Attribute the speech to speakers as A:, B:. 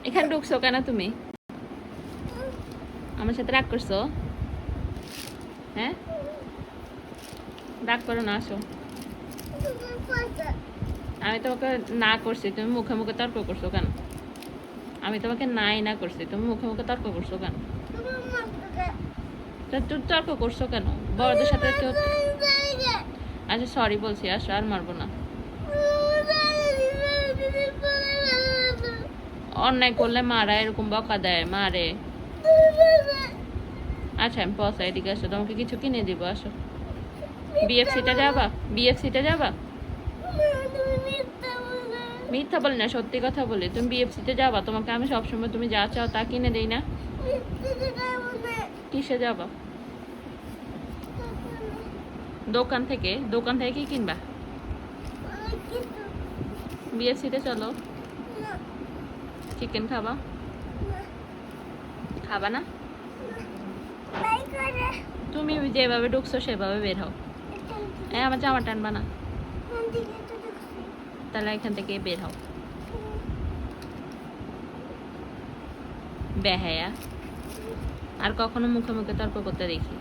A: এখানে ঢুকছো কেন তুমি? আমার সাথে রাগ করছো? হ্যাঁ, রাগ করো না, আসো। আমি তোমাকে না করছি, তুমি মুখে মুখে তর্ক করছো কেন? আমি তোমাকে নাই না করছি, তুমি মুখে মুখে তর্ক করছো কেন? তুমি তর্ক করছো কেন? বড়দের সাথে কেউ। আচ্ছা সরি বলছি, আসো, আর মারবো না। অন্যায় করলে মারা, এরকম বকা দেয়, মারে। আচ্ছা আমি পয়সা, এদিকে আসো, তোমাকে কিছু কিনে দিব, আসো। বিএফসিটা যাবা? বিএফসিটা যাবা? মিথ্যা বলি না, সত্যি কথা বলি। তুমি বিএফসিতে যাবা? তোমাকে আমি সবসময় তুমি যা চাও তা কিনে দেই না? কিসে যাবা? দোকান থেকে। দোকান থেকে কি কিনবা? বিএফসিতে চলো। চিকেন খাবা? খাবা না? তুমি যেভাবে ঢুকছো সেভাবে বের হও। আমার জামা টানবা না, তাহলে এখান থেকে বের হও। বেহায়া, আর কখনো মুখে মুখে তর্ক করতে দেখি।